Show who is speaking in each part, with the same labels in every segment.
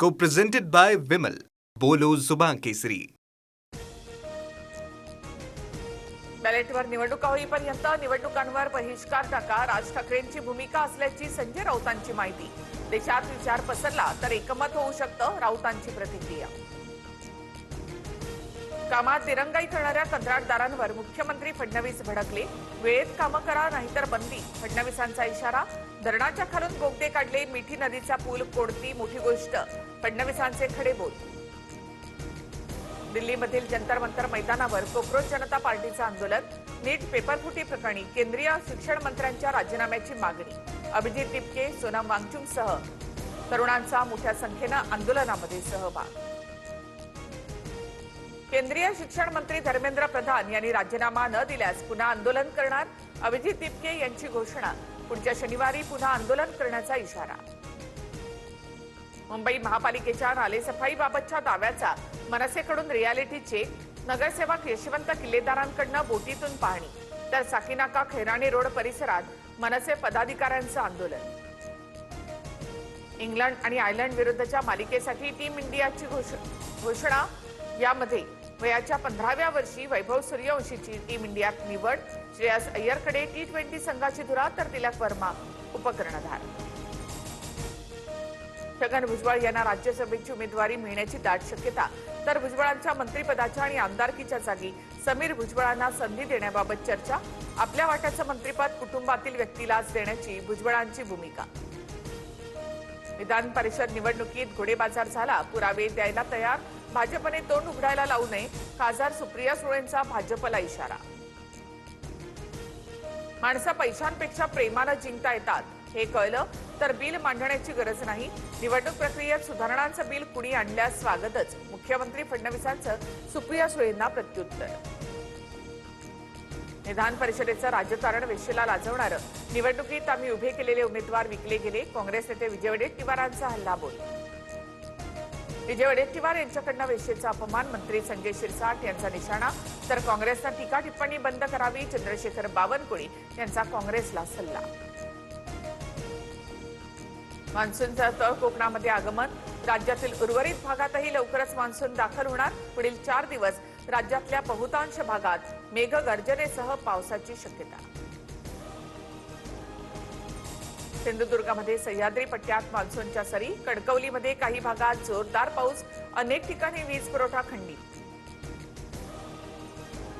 Speaker 1: Co-presented by Vimal. बोलो जुबान केसरी.
Speaker 2: बॅलेटवर निवडणुका होईपर्यंत निवडणुकांवर बहिष्कार टाका, राज ठाकरेंची भूमिका असल्याची संजय राऊतांची माहिती. देशात विचार पसरला तर एकमत होऊ शकतं, राऊतांची प्रतिक्रिया. कामात दिरंगाई करणाऱ्या कंत्राटदारांवर मुख्यमंत्री फडणवीस भडकले. वेळेत कामं करा नाहीतर बंदी, फडणवीसांचा इशारा. धरणाच्या खालून बोगदे काढले, मिठी नदीचा पूल कोणती मोठी गोष्ट, फडणवीसांचे खडे बोल. दिल्लीमधील जंतर मंतर मैदानावर कोक्रोच जनता पार्टीचं आंदोलन. नीट पेपरफुटी प्रकरणी केंद्रीय शिक्षण मंत्र्यांच्या राजीनाम्याची मागणी. अभिजित टिपके, सोनम वांगचुकसह तरुणांचा मोठ्या संख्येनं आंदोलनामध्ये सहभाग. केंद्रीय शिक्षण मंत्री धर्मेंद्र प्रधान यांनी राजीनामा न दिल्यास पुन्हा आंदोलन करणार. अभिजित टिपके यांची घोषणा. पुढच्या शनिवारी पुन्हा आंदोलन करण्याचा इशारा. मुंबई महापालिकेच्या नालेसफाईबाबतच्या दाव्याचा मनसेकडून रियालिटी चेक. नगरसेवक यशवंत किल्लेदारांकडून बोटीतून पाहणी. तर साकीनाका खैराणी रोड परिसरात मनसे पदाधिकाऱ्यांचं आंदोलन. इंग्लंड आणि आयर्लंड विरुद्धच्या मालिकेसाठी टीम इंडियाची घोषणा. यामध्ये वयाच्या 15व्या वर्षी वैभव सूर्यवंशीची टीम इंडियात निवड. श्रेयस अय्यरकडे T20 संघाची धुरा, तर तिलक वर्मा उपकर्णधार. छगन भुजबळ यांना राज्यसभेची उमेदवारी मिळण्याची दाट शक्यता. तर भुजबळांच्या मंत्रिपदाच्या आणि आमदारकीच्या जागी समीर भुजबळांना संधी देण्याबाबत चर्चा. आपल्या वाट्याचं मंत्रिपद कुटुंबातील व्यक्तीलाच देण्याची भुजबळांची भूमिका. विधान परिषद निवडणुकीत घोडेबाजार झाला, पुरावे द्यायला तयार. भाजपने तोंड उघडायला लावू नये, खासदार सुप्रिया सुळेंचा भाजपला इशारा. माणसं पैशांपेक्षा प्रेमानं जिंकता येतात हे कळलं तर बिल मांडण्याची गरज नाही. निवडणूक प्रक्रियेत सुधारणांचं बिल कुणी आणल्यास स्वागतच, मुख्यमंत्री फडणवीसांचं सुप्रिया सुळेंना प्रत्युत्तर. विधान परिषदेचं राजकारण वेश्येला लाजवणारं. निवडणुकीत आम्ही उभे केलेले उमेदवार विकले गेले, काँग्रेस नेते विजय वडेट्टीवारांचा हल्लाबोल. विजय वडेट्टीवार यांच्याकडनं वेश्येचा अपमान, मंत्री संजय शिरसाट यांचा निशाणा. तर काँग्रेसनं टीका टिप्पणी बंद करावी, चंद्रशेखर बावनकुळे यांचा काँग्रेसला सल्ला. मान्सूनचा तळ कोकणामध्ये आगमन. राज्यातील उर्वरित भागातही लवकरच मान्सून दाखल होणार. पुढील 4 दिवस राज्यातल्या बहुतांश भागात मेघगर्जनेसह पावसाची शक्यता. सिंधुदुर्गमध्ये सह्याद्री पट्ट्यात मान्सूनच्या सरी. कणकवलीमध्ये काही भागात जोरदार पाऊस, अनेक ठिकाणी वीज पुरवठा खंडित.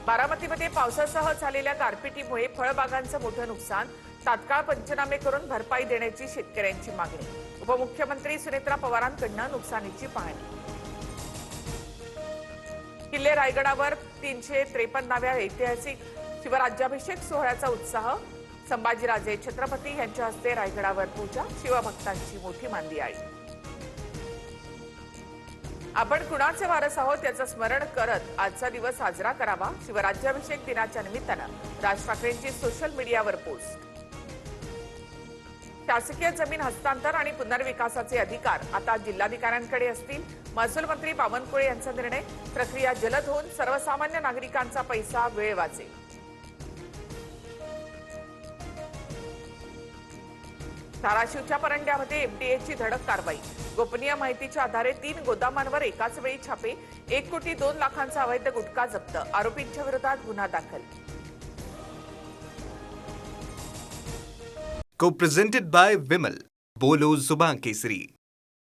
Speaker 2: बारामतीमध्ये पावसासह झालेल्या गारपिटीमुळे फळबागांचं मोठं नुकसान. तात्काळ पंचनामे करून भरपाई देण्याची शेतकऱ्यांची मागणी. उपमुख्यमंत्री सुनेत्रा पवारांकडून नुकसानीची पाहणी. किल्ले रायगडावर 353व्या ऐतिहासिक शिवराज्याभिषेक सोहळ्याचा उत्साह. संभाजीराजे छत्रपती यांच्या हस्ते रायगडावर पूजा, शिवभक्तांची मोठी मांदियाळी. आपण कुणाचे वारस आहोत याचं स्मरण करत आजचा दिवस साजरा करावा. शिवराज्याभिषेक दिनाच्या निमित्तानं राज ठाकरेंची सोशल मीडियावर पोस्ट. शासकीय जमीन हस्तांतर आणि पुनर्विकासाचे अधिकार आता जिल्हाधिकाऱ्यांकडे असतील. महसूल मंत्री बावनकुळे यांचा निर्णय. प्रक्रिया जलद होऊन सर्वसामान्य नागरिकांचा पैसा, वेळ वाचेल. धाराशिवच्या परंड्यामध्ये एफडीएची धडक कारवाई. गोपनीय माहितीच्या आधारे 3 गोदामांवर एकाच वेळी छापे. 1,02,00,000चा अवैध गुटखा जप्त. आरोपींच्या विरोधात गुन्हा दाखल.
Speaker 1: Co-presented by Vimal. बोलो जुबान केसरी.